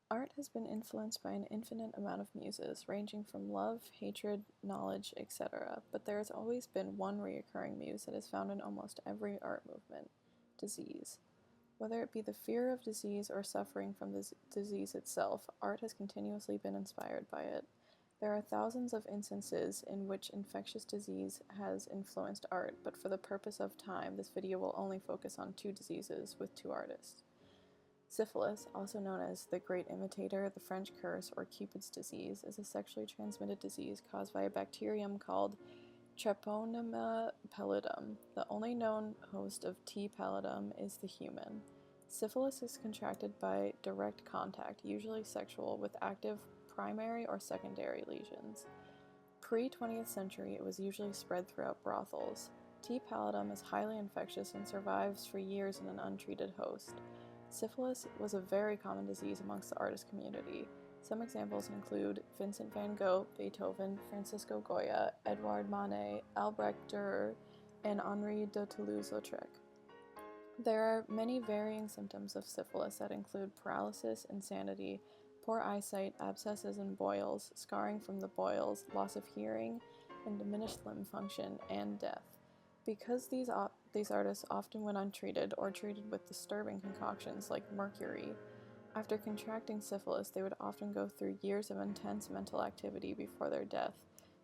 Art has been influenced by an infinite amount of muses, ranging from love, hatred, knowledge, etc., but there has always been one recurring muse that is found in almost every art movement: disease. Whether it be the fear of disease or suffering from the disease itself, art has continuously been inspired by it. There are thousands of instances in which infectious disease has influenced art, but for the purpose of time, this video will only focus on two diseases with two artists. Syphilis, also known as the Great Imitator, the French Curse, or Cupid's disease, is a sexually transmitted disease caused by a bacterium called Treponema pallidum. The only known host of T. pallidum is the human. Syphilis is contracted by direct contact, usually sexual, with active primary or secondary lesions. Pre-20th century, it was usually spread throughout brothels. T. pallidum is highly infectious and survives for years in an untreated host. Syphilis was a very common disease amongst the artist community. Some examples include Vincent van Gogh, Beethoven, Francisco Goya, Edouard Manet, Albrecht Dürer, and Henri de Toulouse-Lautrec. There are many varying symptoms of syphilis that include paralysis, insanity, poor eyesight, abscesses and boils, scarring from the boils, loss of hearing, and diminished limb function, and death. Because these artists often went untreated or treated with disturbing concoctions like mercury, after contracting syphilis, they would often go through years of intense mental activity before their death.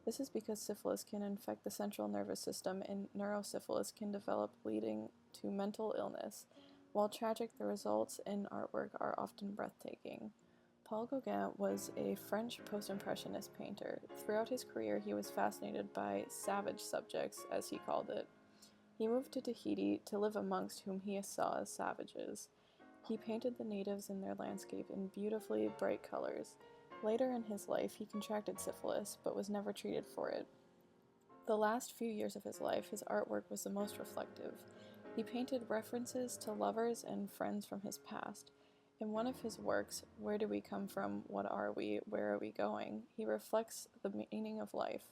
This is because syphilis can infect the central nervous system, and neurosyphilis can develop, leading to mental illness. While tragic, the results in artwork are often breathtaking. Paul Gauguin was a French post-impressionist painter. Throughout his career, he was fascinated by savage subjects, as he called it. He moved to Tahiti to live amongst whom he saw as savages. He painted the natives and their landscape in beautifully bright colors. Later in his life, he contracted syphilis, but was never treated for it. The last few years of his life, his artwork was the most reflective. He painted references to lovers and friends from his past. In one of his works, Where Do We Come From? What Are We? Where Are We Going? He reflects the meaning of life,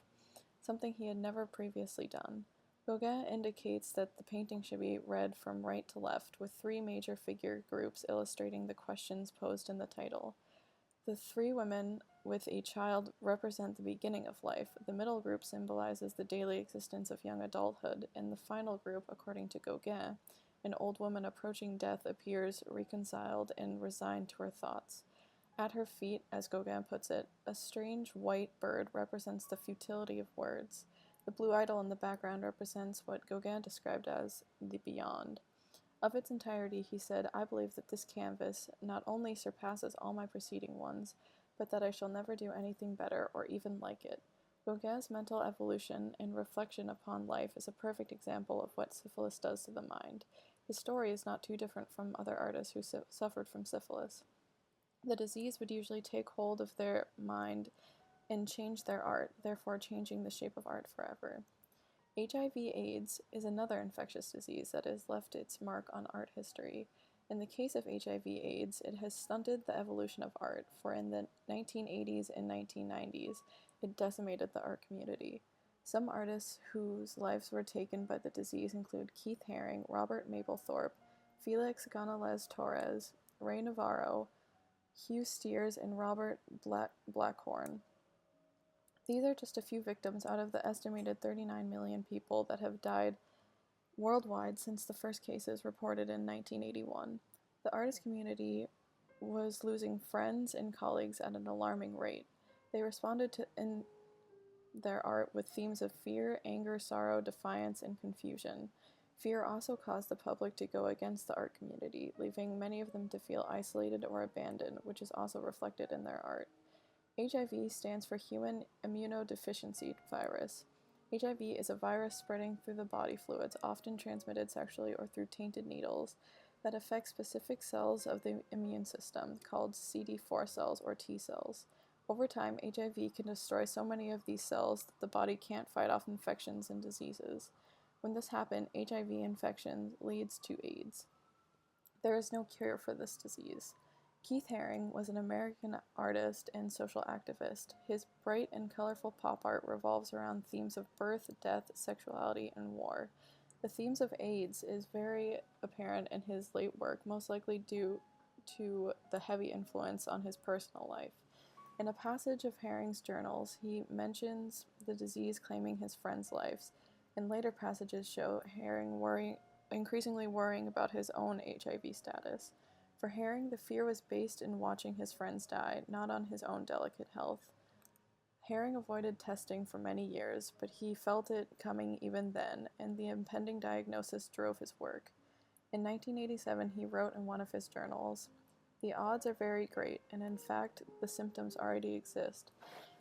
something he had never previously done. Gauguin indicates that the painting should be read from right to left, with three major figure groups illustrating the questions posed in the title. The three women with a child represent the beginning of life, the middle group symbolizes the daily existence of young adulthood, and the final group, according to Gauguin, an old woman approaching death, appears reconciled and resigned to her thoughts. At her feet, as Gauguin puts it, a strange white bird represents the futility of words. The blue idol in the background represents what Gauguin described as the beyond. Of its entirety, he said, "I believe that this canvas not only surpasses all my preceding ones, but that I shall never do anything better or even like it." Gauguin's mental evolution and reflection upon life is a perfect example of what syphilis does to the mind. His story is not too different from other artists who suffered from syphilis. The disease would usually take hold of their mind and change their art, therefore changing the shape of art forever. HIV/AIDS is another infectious disease that has left its mark on art history. In the case of HIV/AIDS, it has stunted the evolution of art, for in the 1980s and 1990s, it decimated the art community. Some artists whose lives were taken by the disease include Keith Haring, Robert Mapplethorpe, Felix Gonzalez Torres, Ray Navarro, Hugh Steers, and Robert Blackhorn. These are just a few victims out of the estimated 39 million people that have died worldwide since the first cases reported in 1981. The artist community was losing friends and colleagues at an alarming rate. They responded in their art with themes of fear, anger, sorrow, defiance, and confusion. Fear also caused the public to go against the art community, leaving many of them to feel isolated or abandoned, which is also reflected in their art. HIV stands for Human Immunodeficiency Virus. HIV is a virus spreading through the body fluids, often transmitted sexually or through tainted needles, that affects specific cells of the immune system, called CD4 cells or T cells. Over time, HIV can destroy so many of these cells that the body can't fight off infections and diseases. When this happens, HIV infection leads to AIDS. There is no cure for this disease. Keith Haring was an American artist and social activist. His bright and colorful pop art revolves around themes of birth, death, sexuality, and war. The themes of AIDS is very apparent in his late work, most likely due to the heavy influence on his personal life. In a passage of Herring's journals, he mentions the disease claiming his friends' lives, and later passages show Herring increasingly worrying about his own HIV status. For Herring, the fear was based in watching his friends die, not on his own delicate health. Herring avoided testing for many years, but he felt it coming even then, and the impending diagnosis drove his work. In 1987, he wrote in one of his journals, "The odds are very great, and in fact, the symptoms already exist.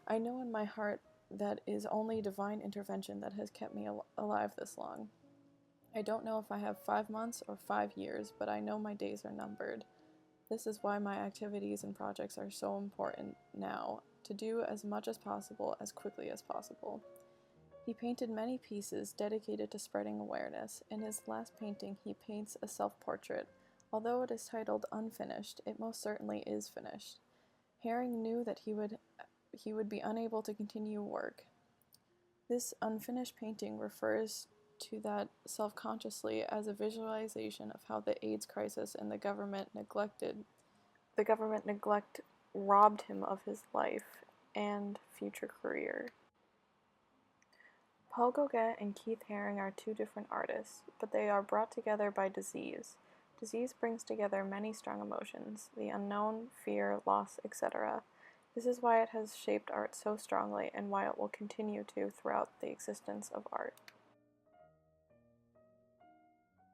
I know in my heart that is only divine intervention that has kept me alive this long. I don't know if I have 5 months or 5 years, but I know my days are numbered. This is why my activities and projects are so important now, to do as much as possible as quickly as possible." He painted many pieces dedicated to spreading awareness. In his last painting, he paints a self-portrait. Although it is titled Unfinished, it most certainly is finished. Herring knew that he would be unable to continue work. This unfinished painting refers to that self-consciously as a visualization of how the AIDS crisis and the government neglect robbed him of his life and future career. Paul Gauguin and Keith Haring are two different artists, but they are brought together by disease. Disease brings together many strong emotions, the unknown, fear, loss, etc. This is why it has shaped art so strongly and why it will continue to throughout the existence of art.